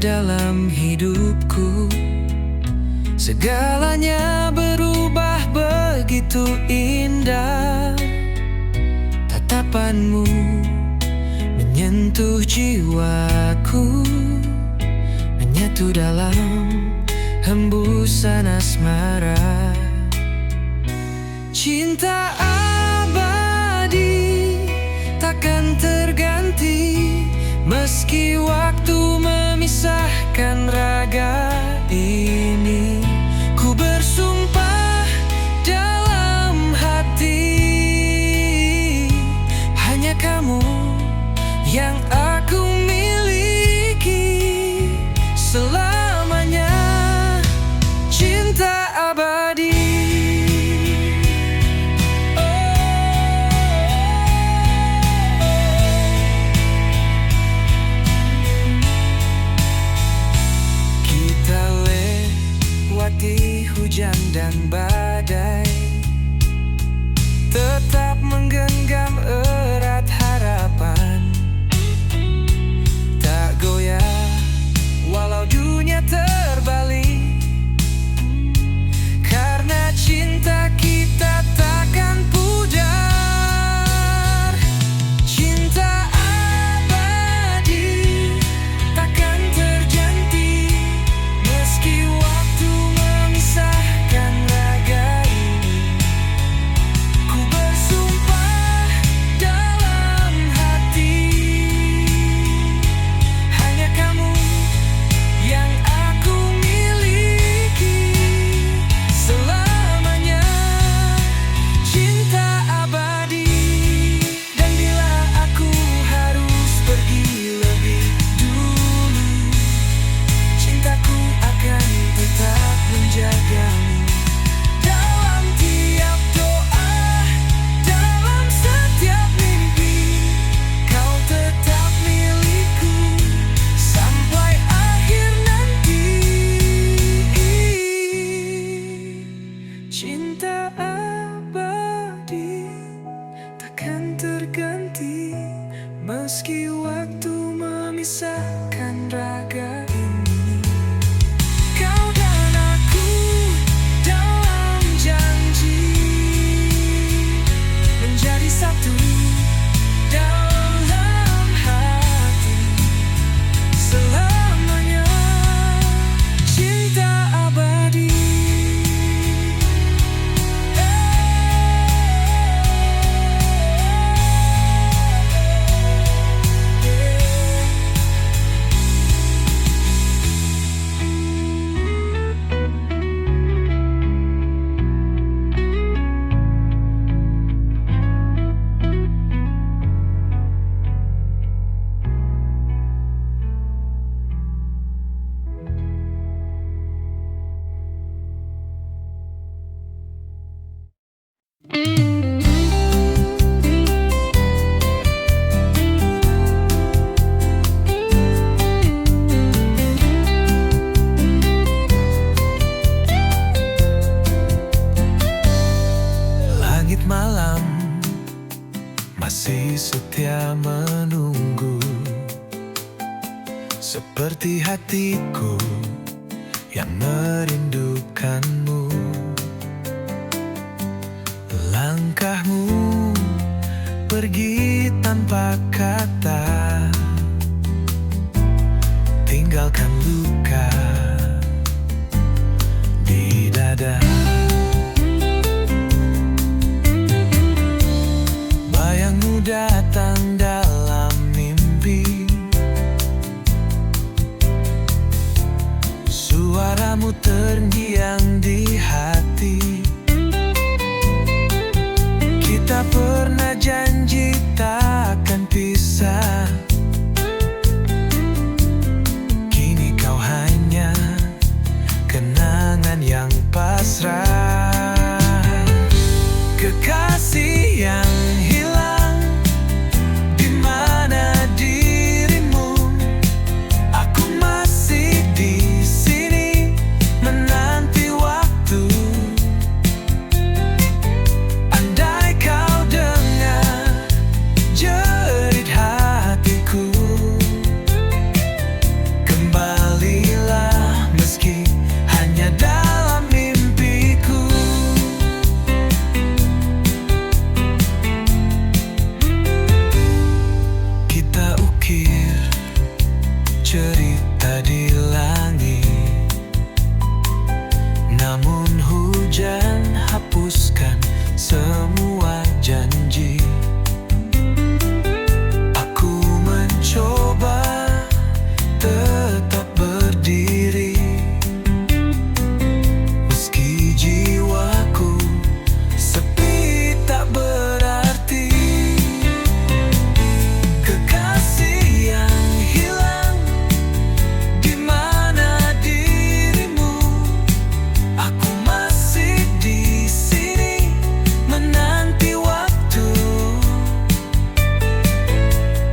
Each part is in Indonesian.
dalam hidupku. Segalanya berubah begitu indah. Tatapanmu menyentuh jiwaku, menyatu dalam hembusan asmara. Cinta abadi takkan terganti, meski waktu memisahkan raga ini. Ku bersumpah dalam hati, hanya kamu yang aku miliki selamanya. Cinta abadi. Kita lewati hujan dan badai, tetap menggenggam erat harapan. Tak goyah walau dunia terbalik, karena cinta kita takkan pudar. Cinta abadi takkan terganti, meski waktu memisahkan raga ini. Ku bersumpah dalam hati, hanya kamu yang aku miliki selamanya. Cinta abadi. Dan bila aku harus pergi lebih dulu, cintaku akan tetap menjagamu. Dalam tiap doa, dalam setiap mimpi, kau tetap milikku sampai akhir nanti. Cinta abadi takkan terganti, meski waktu memisahkan raga ini. Kau dan aku dalam janji, menjadi satu dalam hati selamanya. Cinta abadi. Langit malam masih setia menunggu, seperti hatiku yang merindukanmu. Langkahmu pergi tanpa kata, tinggalkan luka di dada. Bayangmu datang dalam mimpi, suaramu terngiang di hati. Kita pernah janji takkan pisah, kini kau hanya kenangan yang pasrah. Kekasih yang hilang, di mana dirimu? Aku masih di sini menanti waktu cerita di langit, namun hujan hapuskan semua janji. Aku mencoba tetap berdiri, meski jiwaku sepi tak berarti. Kekasih yang hilang, di mana dirimu? Aku masih di sini menanti waktu.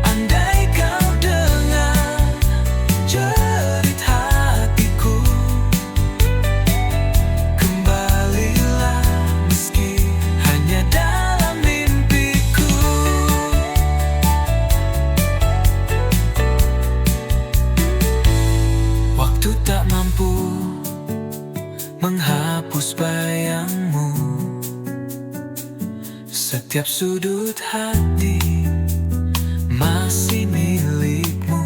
Andai kau dengar jerit hatiku, kembalilah meski hanya dalam mimpiku. Waktu tak mampu menghapus bayangmu, setiap sudut hati masih milikmu.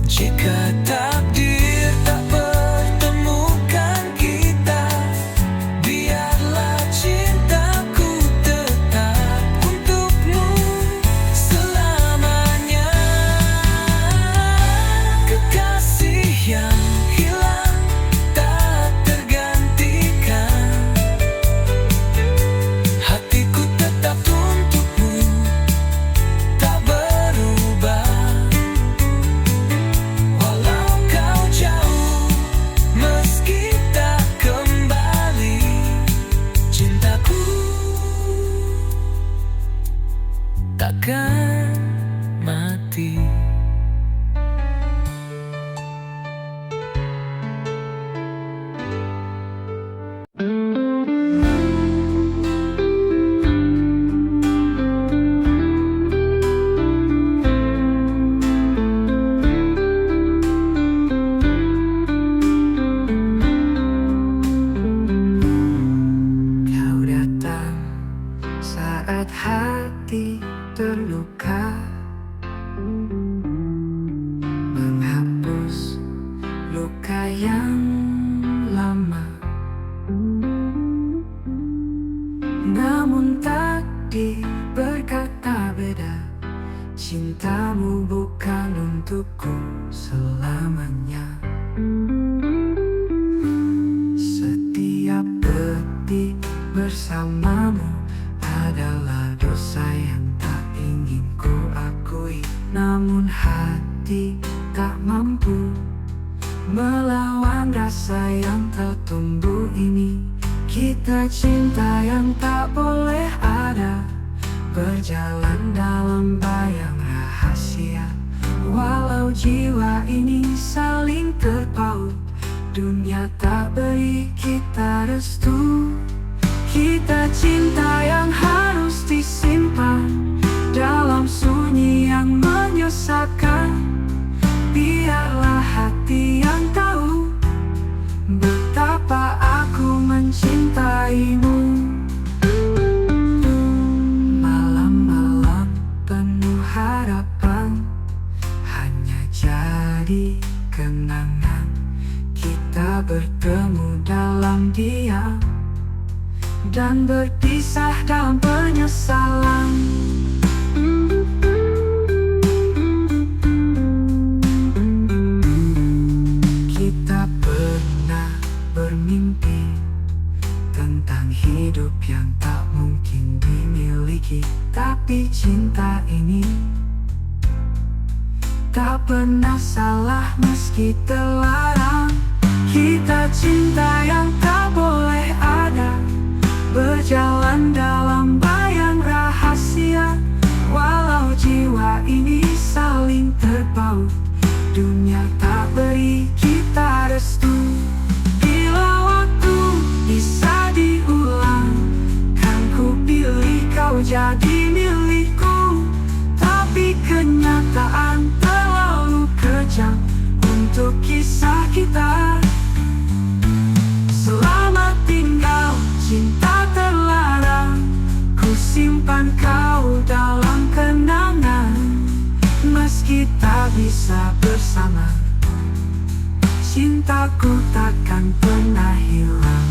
Jika takdir tak pertemukan kita, biarlah cintaku tetap untukmu selamanya. Kekasih yang hilang tak tergantikan, hatiku tetap untukmu, tak berubah. Walau kau jauh, meski tak kembali, cintaku takkan mati. Kau datang saat hati terluka, menghapus luka yang lama. Namun takdir berkata beda, cintamu bukan untukku selamanya. Setiap detik bersamamu adalah dosa yang tak ingin ku akui. Namun hati tak mampu melawan rasa yang tertumbuh ini. Kita cinta yang tak boleh ada, berjalan dalam bayang rahasia. Walau jiwa ini saling terpaut, dunia tak beri kita restu. Kita cinta yang harus disimpan dalam sunyi yang menyesatkan. Biarlah hati yang tahu betapa aku mencintaimu. Malam-malam penuh harapan hanya jadi kenangan. Kita bertemu dalam diam dan berpisah dalam penyesalan. Kita pernah bermimpi tentang hidup yang tak mungkin dimiliki, tapi cinta ini tak pernah salah meski terlarang. Kita cinta yang tak boleh ada, berjalan dalam bayang rahasia. Walau jiwa ini saling terpaut, dunia tak beri kita restu. Bila waktu bisa diulang, kan ku pilih kau jadi milikku. Tapi kenyataan terlalu kejam untuk kisah kita. Selamat tinggal cinta terlarang, ku simpan kau dalam kenangan. Meski tak bisa bersama, cintaku takkan pernah hilang.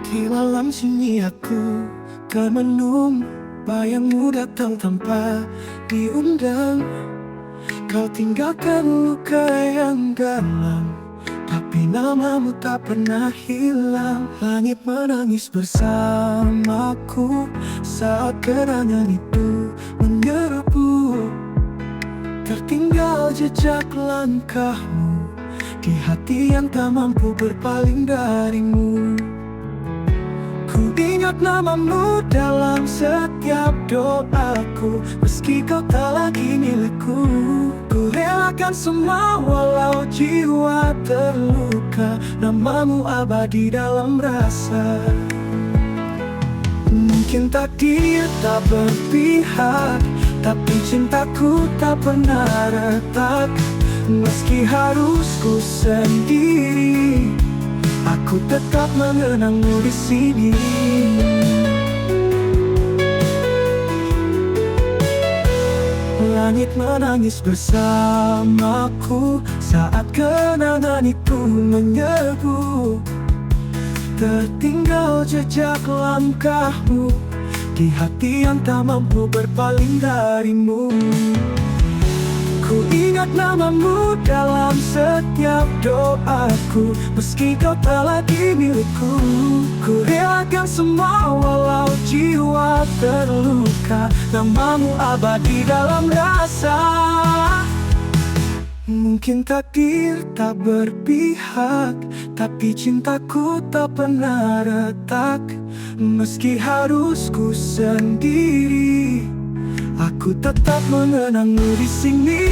Di malam sunyi aku termenung, bayangmu datang tanpa diundang. Kau tinggalkan luka yang dalam, tapi namamu tak pernah hilang. Langit menangis bersamaku saat kenangan itu menyerbu. Tertinggal jejak langkahmu di hati yang tak mampu berpaling darimu. Ku ingat namamu dalam setiap doaku, meski kau tak lagi milikku. Ku relakan semua walau jiwa terluka, namamu abadi dalam rasa. Mungkin takdir tak berpihak, tapi cintaku tak pernah retak. Meski harus ku sendiri, aku tetap mengenangmu di sini. Langit menangis bersamaku saat kenangan itu menyerbu. Tertinggal jejak langkahmu di hati yang tak mampu berpaling darimu. Ku ingat namamu dalam setiap doaku, meski kau tak lagi milikku. Ku relakan semua walau jiwa terluka, namamu abadi dalam rasa. Mungkin takdir tak berpihak, tapi cintaku tak pernah retak. Meski harus ku sendiri, aku tetap mengenangmu di sini.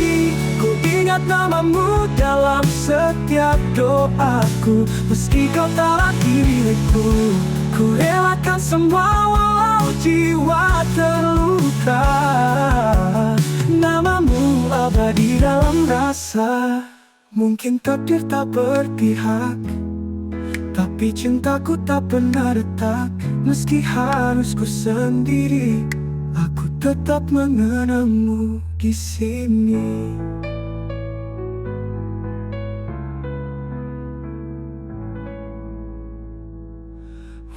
Ku ingat namamu dalam setiap doaku, meski kau tak lagi milikku. Ku relakan semua walau jiwa terluka, namamu abadi dalam rasa. Mungkin takdir tak berpihak, tapi cintaku tak pernah retak. Meski harus ku sendiri, aku tetap mengenangmu di sini.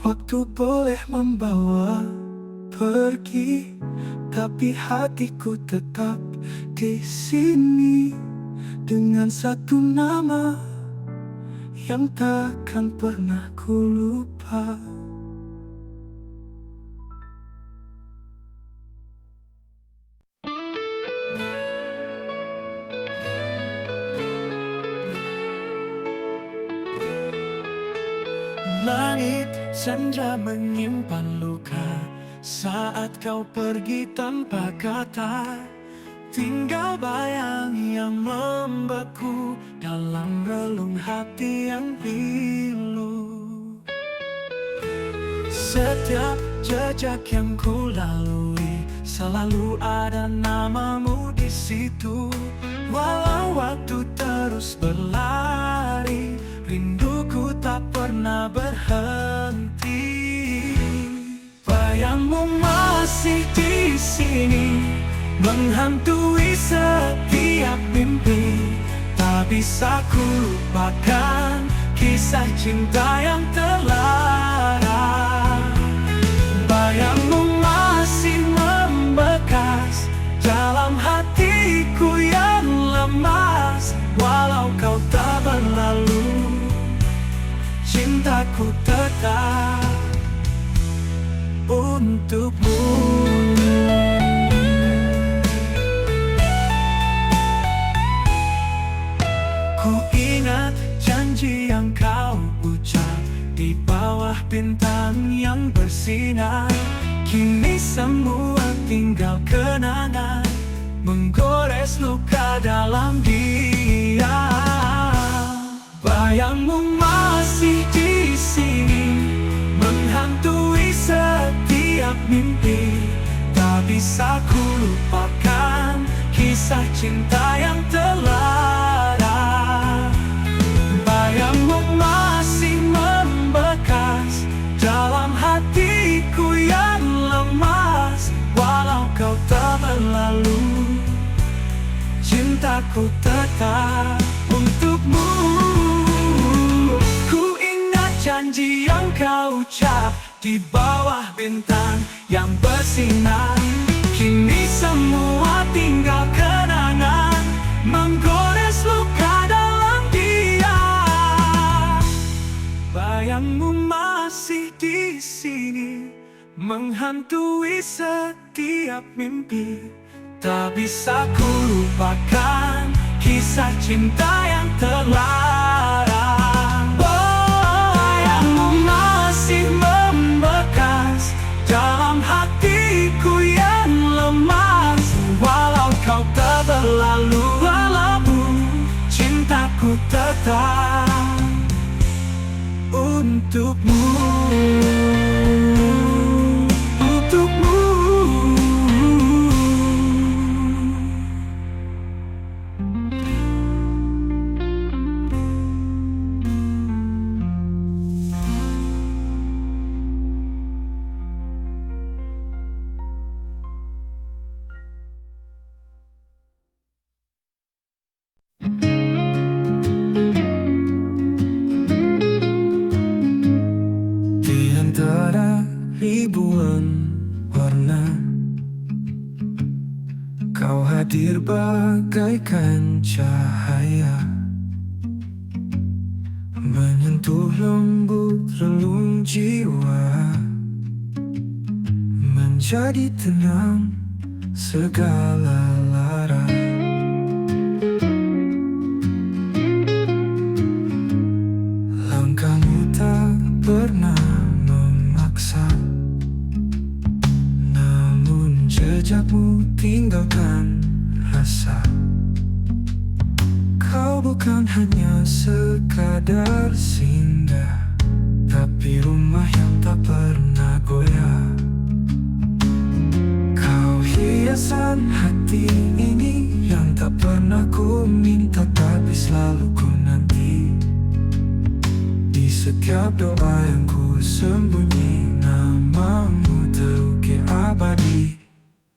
Waktu boleh membawa pergi, tapi hatiku tetap di sini. Dengan satu nama yang takkan pernah ku lupa. Langit senja menyimpan luka saat kau pergi tanpa kata. Tinggal bayang yang membeku dalam relung hati yang pilu. Setiap jejak yang ku lalui selalu ada namamu di situ. Walau waktu terus berlari, rinduku tak pernah berhenti. Bayangmu masih di sini, menghantui setiap mimpi. Tak bisa ku lupakan kisah cinta yang terlarang. Bayangmu masih membekas dalam hatiku yang lemas. Walau kau tak berlalu, cintaku tetap untukmu. Ku ingat janji yang kau ucap di bawah bintang yang bersinar. Kini semua tinggal kenangan, menggores luka dalam dia. Bayangmu masih di sini, menghantui setiap mimpi. Tak bisa ku lupakan kisah cinta yang telah. Bayangmu masih membekas dalam hatiku yang lemas. Walau kau tak berlalu, cintaku tetap untukmu. Ku ingat janji yang kau ucap di bawah bintang yang bersinar. Kini semua tinggal kenangan, menggores luka dalam dia. Bayangmu masih di sini, menghantui setiap mimpi. Tak bisa ku lupakan kisah cinta yang terlarang. Bayangmu masih membekas dalam hatiku yang lemas. Walau kau tak berlalu, cintaku tetap untukmu. Di antara ribuan warna, kau hadir bagaikan cahaya, menyentuh lembut relung jiwa, menjadi tenang segala lara. Langkahmu tak pernah memaksa, namun jejakmu tinggalkan rasa. Kau bukan hanya sekadar singgah, tapi rumah yang tak pernah goyah. Kau hiasan hati ini yang tak pernah ku minta, tapi selalu ku nanti. Di setiap doa yang ku sembunyi, namamu terukir abadi.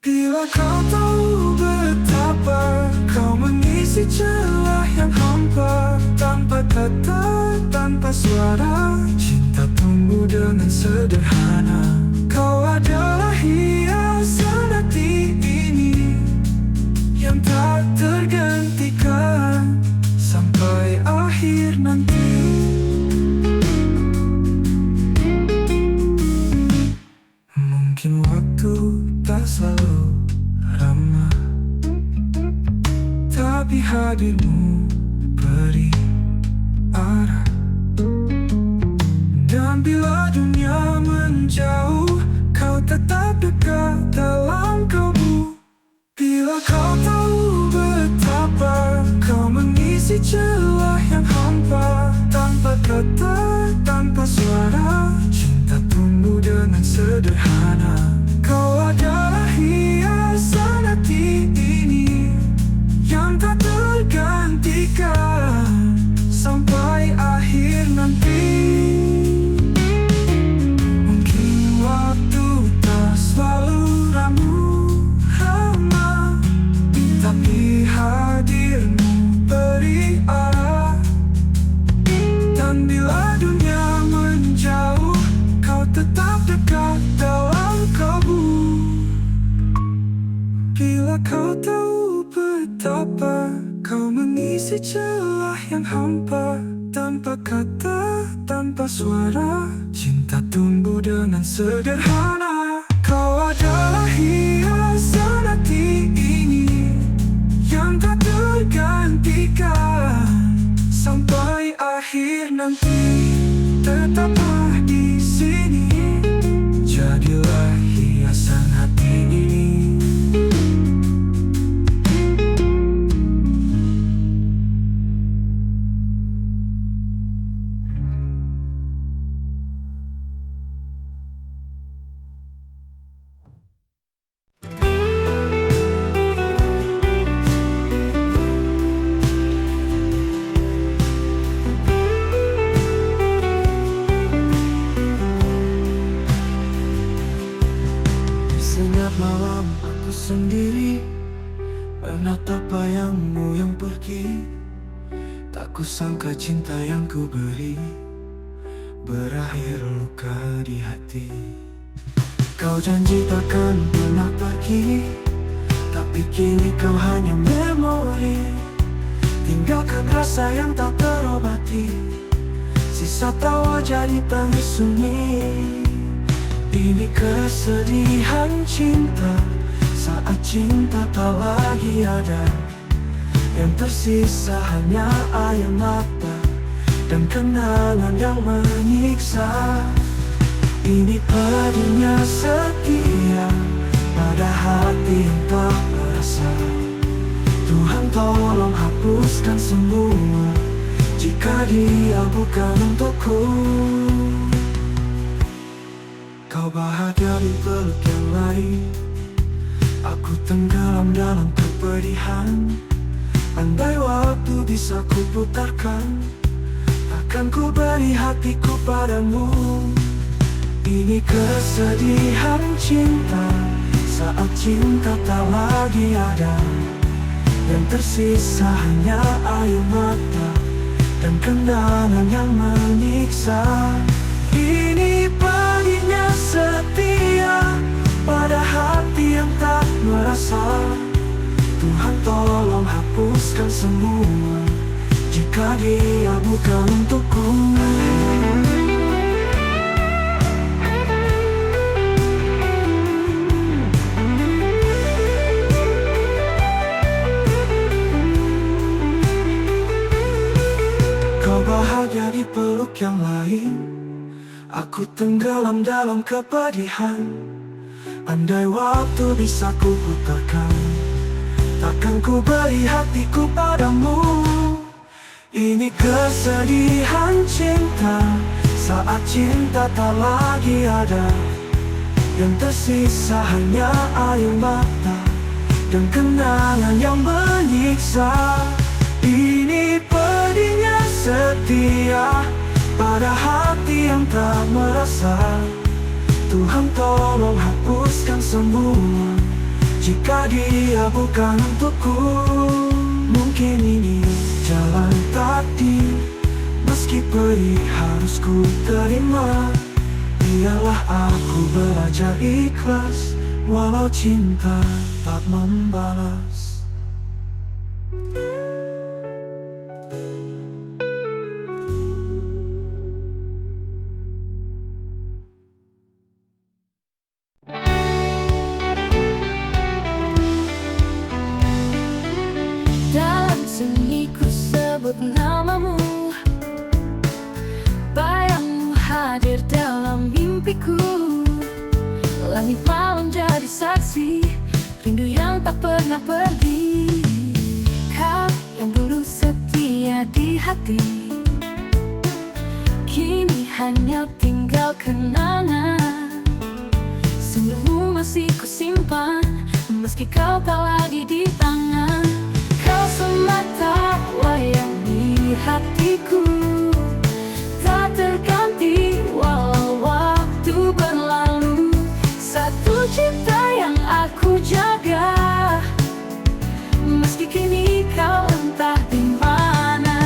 Bila kau tahu betapa kau mengisi celah yang hampa, tanpa kata, tanpa suara, cinta tumbuh dengan sederhana. Kau adalah hiasan hati ini yang tak tergantikan sampai akhir nanti. Mungkin waktu tak selalu ramah, tapi hadirmu beri arah. Dan bila dunia menjauh, kau tetap dekat dalam kalbu. Bila kau tahu betapa kau mengisi celah yang hampa, tanpa kata, tanpa suara, cinta tumbuh dengan sederhana. Kau adalah hiasan hati ini yang tak tergantikan sampai akhir nanti. Mungkin waktu tak selalu ramah, tapi hadirmu beri arah. Dan bila dunia menjauh, kau tetap dekat dalam kalbu. Bila kau tahu betapa kau mengisi celah yang hampa, tanpa kata, tanpa suara, cinta tumbuh dengan sederhana. Kau adalah hiasan hati ini yang tak tergantikan sampai akhir nanti. Tetaplah di sini, jadilah hiasan hati ini. sendiri, menatap bayangmu yang pergi. Tak kusangka cinta yang ku beri berakhir luka di hati. Kau janji takkan pernah pergi, tapi kini kau hanya memori. Tinggalkan rasa yang tak terobati, sisa tawa jadi tangis sunyi. Ini kesedihan cinta, saat cinta tak lagi ada. Yang tersisa hanya air mata dan kenangan yang menyiksa. Ini pedihnya setia pada hati yang tak merasa. Tuhan tolong hapuskan semua jika dia bukan untukku. Kau bahagia di peluk yang lain, aku tenggelam dalam kepedihan. Andai waktu bisa ku putarkan, takkan ku beri hatiku padamu. Ini kesedihan cinta, saat cinta tak lagi ada. Yang tersisa hanya air mata dan kenangan yang menyiksa. Ini pedihnya setia pada hati yang tak merasa. Tuhan tolong hapuskan semua jika dia bukan untukku. Kau bahagia di peluk yang lain, aku tenggelam dalam kepedihan. Andai waktu bisa ku putarkan, takkan ku beri hatiku padamu. Ini kesedihan cinta, saat cinta tak lagi ada. Yang tersisa hanya air mata dan kenangan yang menyiksa. Ini pedihnya setia pada hati yang tak merasa. Tuhan tolong hapuskan semua jika dia bukan untukku. Mungkin ini jalan takdir, meski pedih harus ku terima. Biarlah aku belajar ikhlas, walau cinta tak membalas. Sunyi ku sebut namamu, bayangmu hadir dalam mimpiku. Langit malam jadi saksi, rindu yang tak pernah pergi. Kau yang dulu setia di hati, kini hanya tinggal kenangan. Senyummu masih ku simpan, meski kau tak lagi di tangan. Kau semata wayang di hatiku, tak terganti walau waktu berlalu. Satu cinta yang aku jaga, meski kini kau entah di mana.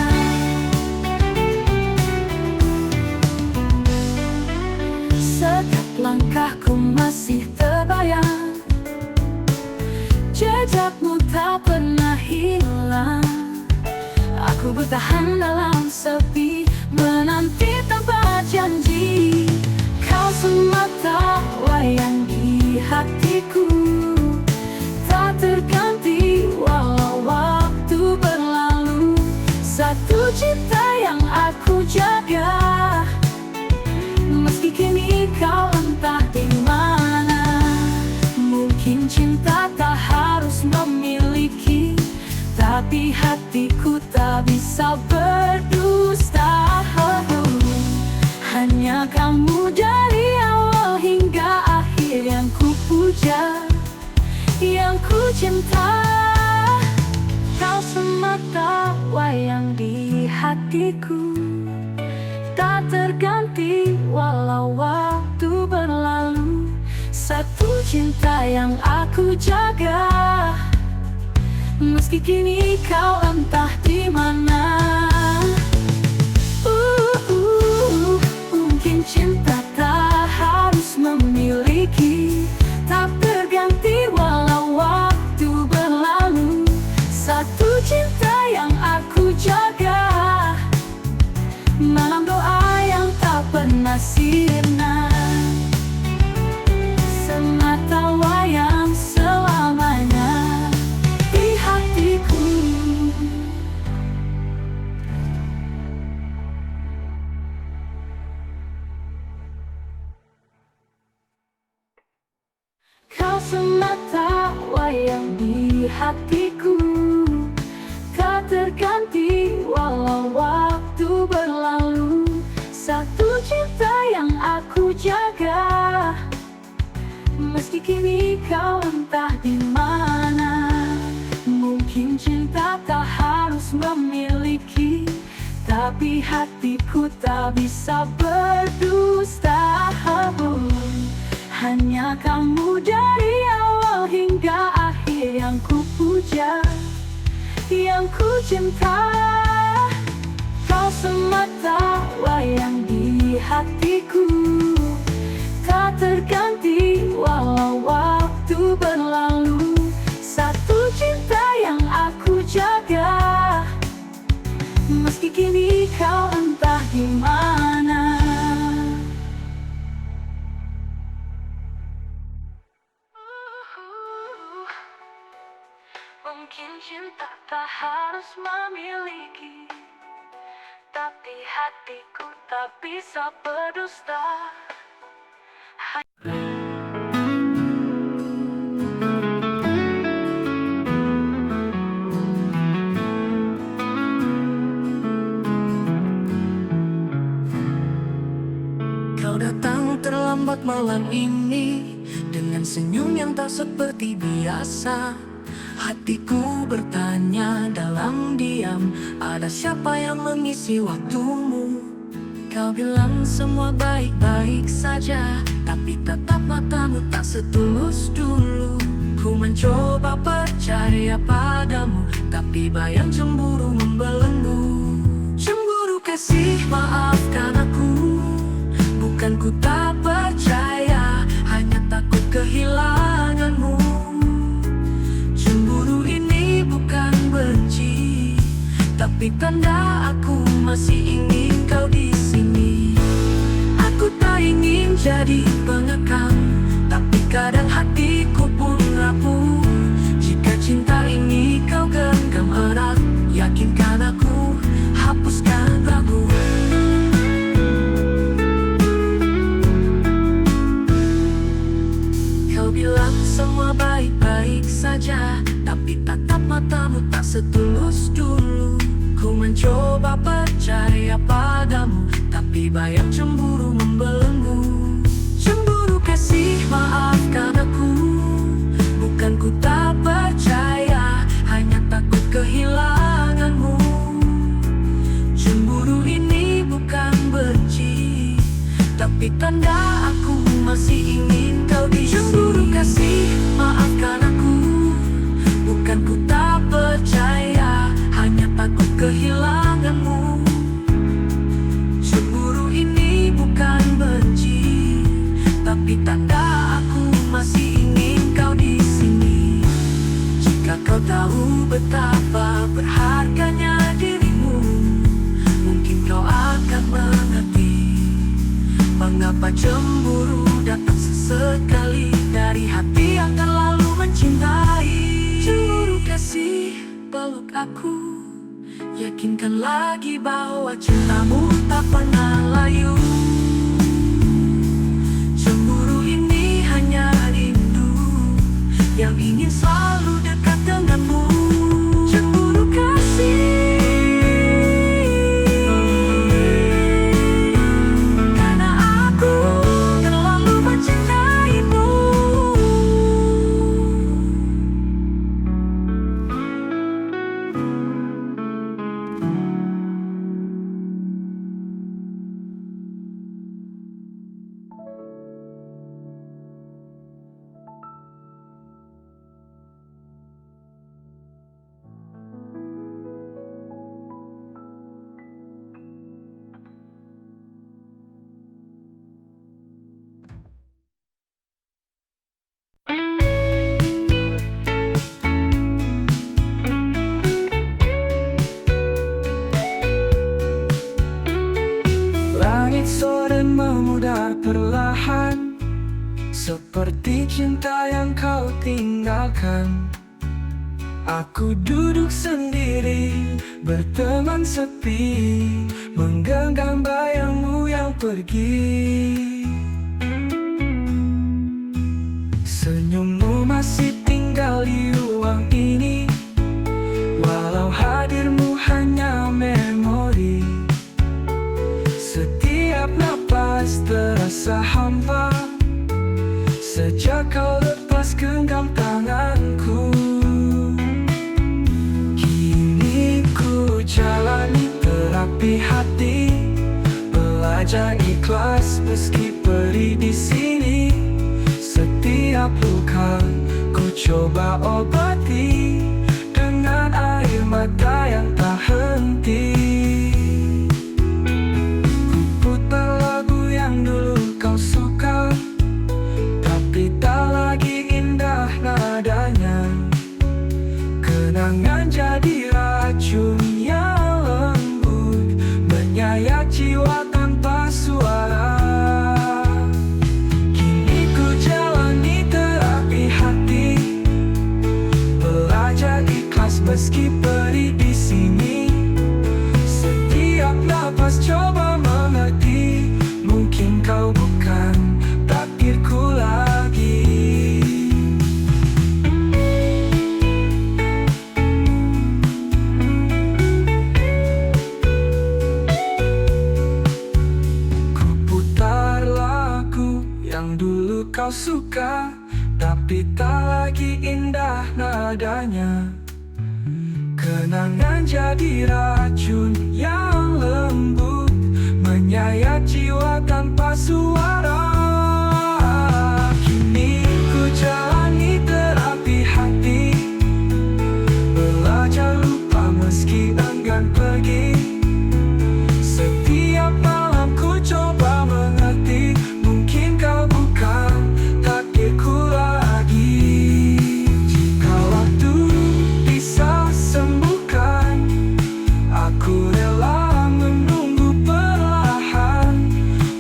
Setiap langkahku masih terbayang, jejakmu tak pernah hilang. Aku bertahan dalam sepi, menanti tanpa janji. Kau semata wayang di hatiku, tak terganti walau waktu berlalu. Satu cinta yang aku jaga, meski kini kau entah di mana. Mungkin cinta tak harus memiliki, tapi hatiku tak bisa berdusta. Hanya kamu dari awal hingga akhir yang ku puja, yang ku cinta. Kau semata wayang di hatiku, tak terganti walau waktu berlalu. Satu Aku cinta yang aku jaga, meski kini kau entah di mana. Mungkin cinta tak harus memiliki, tak terganti walau waktu berlalu. Satu cinta yang aku jaga, malam doa yang tak pernah sirna, semata wayang selamanya di hatiku. Kau semata wayang di hatiku, tak terganti walau waktu berlalu. Satu cinta yang aku jaga, meski kini kau entah di mana. Mungkin cinta tak harus memiliki, tapi hatiku tak bisa berdusta. Hanya kamu dari awal hingga akhir yang ku puja, yang ku cinta. Kau semata wayang di hatiku, tak terganti walau waktu berlalu. Satu cinta yang aku jaga, meski kini kau entah di mana. Mungkin cinta tak harus memiliki, tapi hatiku tak bisa berdusta. Kau datang terlambat malam ini, dengan senyum yang tak seperti biasa. Hatiku bertanya dalam diam, ada siapa yang mengisi waktumu? Kau bilang semua baik-baik saja, tapi tatap matamu tak setulus dulu. Ku mencoba percaya padamu, tapi bayang cemburu membelenggu. Cemburu kasih, maafkan aku, bukan ku tak percaya, hanya takut kehilanganmu. Cemburu ini bukan benci, tapi tanda aku masih ingin kau di sini. Aku tak ingin jadi pengekang, tapi kadang hatiku pun rapuh. Jika cinta ini kau genggam erat, yakinkan aku, hapuskan ragu. Kau bilang semua baik-baik saja, tapi tatap matamu tak setulus dulu. Ku mencoba percaya padamu, tapi bayang cemburu membelenggu. Cemburu kasih, maafkan aku, bukan ku tak percaya, hanya takut kehilanganmu. Cemburu ini bukan benci, tapi tanda aku masih ingin kau di sini. Cemburu kasih, maafkan aku, bukan ku tak percaya, hanya takut kehilanganmu. Cemburu ini bukan benci, tapi tanda aku masih ingin kau di sini. Jika kau tahu betapa berharganya dirimu, mungkin kau akan mengerti mengapa cemburu datang sesekali dari hati yang terlalu mencintai. Cemburu kasih, peluk aku, yakinkan lagi bahwa cintamu tak pernah layu. Cemburu ini hanya rindu yang ingin selalu dekat denganmu. Cemburu kasih, karena aku terlalu mencintaimu. cinta yang kau tinggalkan. Aku duduk sendiri, berteman sepi, menggenggam bayangmu yang pergi. Senyummu masih tinggal di ruang ini, walau hadirmu hanya memori. Setiap napas terasa hampa sejak kau lepas genggam tanganku. Kini ku jalani terapi hati, belajar ikhlas meski perih di sini. Setiap luka ku coba obati dengan air mata yang tak henti. Ku putar lagu yang dulu kau suka, tapi tak lagi indah nadanya. Kenangan jadi racun yang lembut, menyayat jiwa tanpa suara. Kini ku jalani terapi hati, belajar ikhlas meski perih di sini. Setiap napas coba mengerti, mungkin kau bukan takdirku lagi. Ku putar lagu yang dulu kau suka, tapi tak lagi indah nadanya. Kenangan jadi racun yang lembut, menyayat jiwa tanpa suara. Kini ku jalani terapi hati, belajar lupa meski enggan pergi. Setiap malam ku coba mengerti, mungkin kau bukan takdirku lagi. Jika waktu bisa sembuhkan, aku rela menunggu perlahan.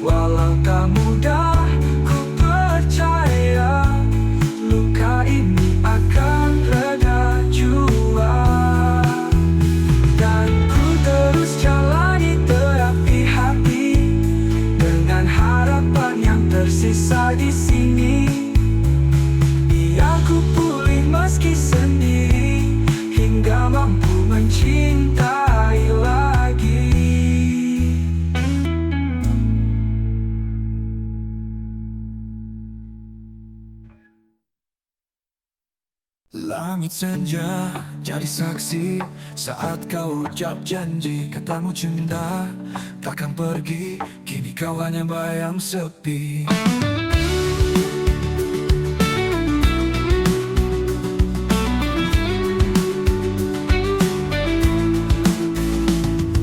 Walau tak mudah, ku percaya luka ini akan reda jua. Dan ku terus jalani terapi hati, dengan harapan yang tersisa di sini. Biar ku pulih meski sendiri, hingga mampu mencintai lagi. Langit senja jadi saksi saat kau ucap janji. Katamu cinta takkan pergi, kini kau hanya bayang sepi.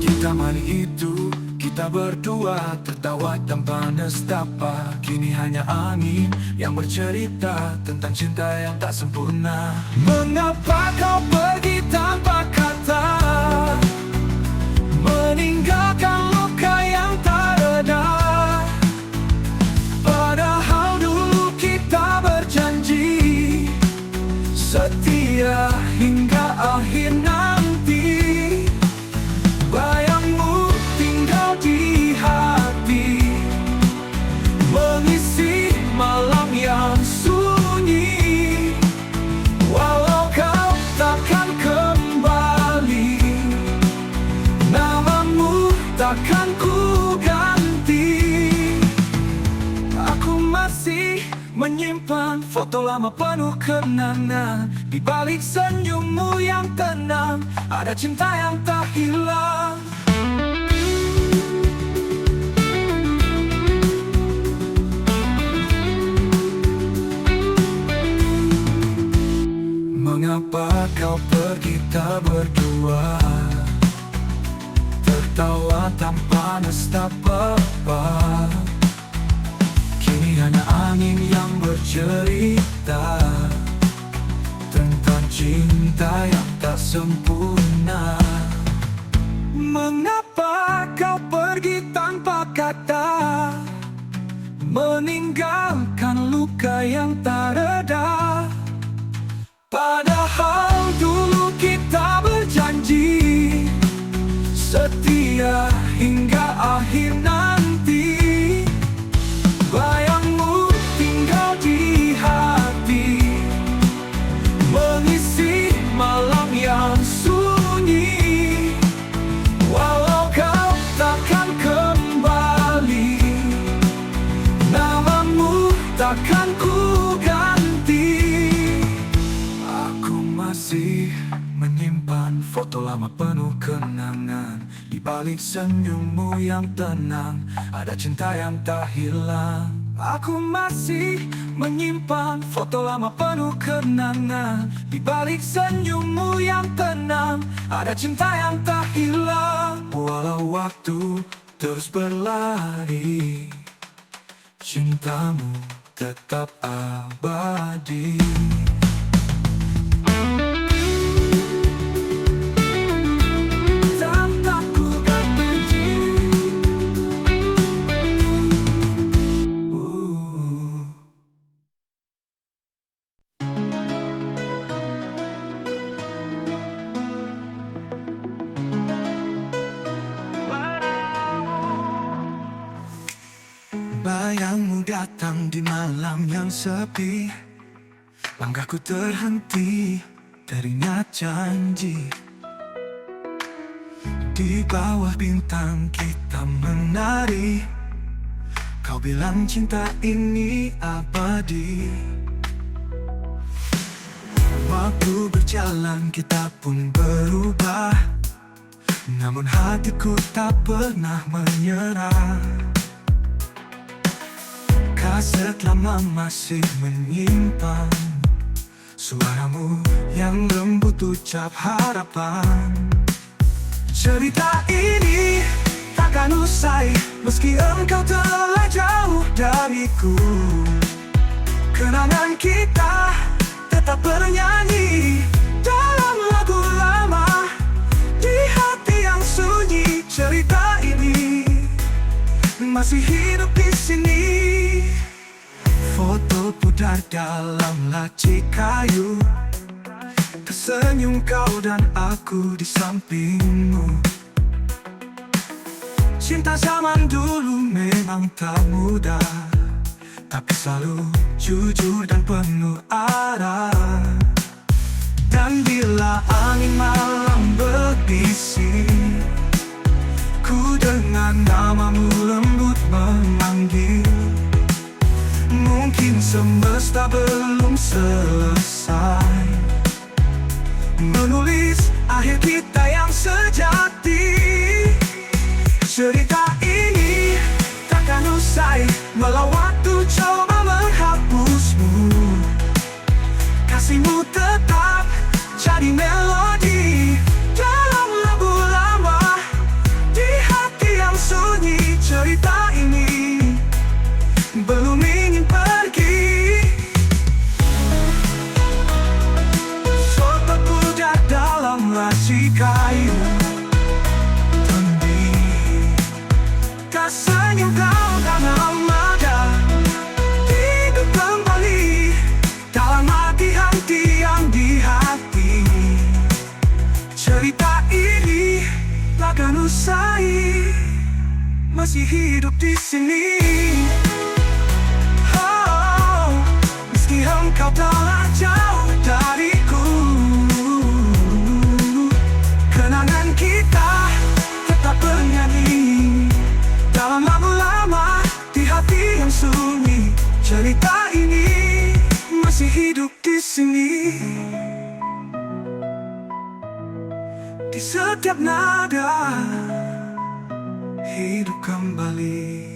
Kita malam itu, kita berdua tertawa tanpa nestapa. Kini hanya angin yang bercerita tentang cinta yang tak sempurna. Mengapa kau pergi tanpa kata, meninggalkan luka yang tak reda? Padahal dulu kita berjanji setia hingga akhir nanti. Bayangmu tinggal di hati, mengisi malam yang sunyi. Walau kau takkan kembali, namamu takkan ku ganti. Aku masih menyimpan foto lama penuh kenangan. Di balik senyummu yang tenang, ada cinta yang tak hilang. Mengapa kau pergi tak berdua, tertawa tanpa nestapa? Kini hanya angin yang bercerita tentang cinta yang tak sempurna. Mengapa kau pergi tanpa kata, meninggalkan luka luka yang tak reda. Padahal dulu kita berjanji setia hingga akhir nanti. Bayangmu tinggal di hati, mengisi malam yang sunyi. Walau kau takkan kembali, namamu takkan ku ganti. Aku masih menyimpan foto lama penuh kenangan. Di balik senyummu yang tenang, ada cinta yang tak hilang. Aku masih menyimpan foto lama penuh kenangan. Di balik senyummu yang tenang, ada cinta yang tak hilang. Walau waktu terus berlari, cintamu tetap abadi. Bayangmu datang di malam yang sepi, langkahku terhenti, teringat janji. Di bawah bintang kita menari, kau bilang cinta ini abadi. Waktu berjalan kita pun berubah, namun hatiku tak pernah menyerah. Kaset lama masih menyimpan suaramu yang lembut ucap harapan. Cerita ini takkan usai meski engkau telah jauh dariku. Kenangan kita tetap bernyanyi dalam lagu lama di hati yang sunyi. Cerita ini masih hidup di sini. Foto pudar dalam laci kayu, tersenyum kau dan aku di sampingmu. Cinta zaman dulu memang tak mudah, tapi selalu jujur dan penuh arah. Dan bila angin malam berbisik, ku dengar namamu lembut memanggil. Mungkin semesta belum selesai menulis akhir kita yang sejati. Cerita ini takkan usai walau waktu coba menghapusmu. Kasihmu tetap jadi melodi dalam lagu lama di hati yang sunyi. Cerita ini belum ingin pergi. Foto pudar dalam laci kayu, tanding tersenyum kau dan armada hidup kembali dalam hati-hati yang di hati. Cerita ini takkan usai masih hidup di sini. Engkau telah jauh dariku. Kenangan kita tetap bernyanyi dalam lagu lama di hati yang sunyi. Cerita ini masih hidup di sini. Di setiap nada hidup kembali.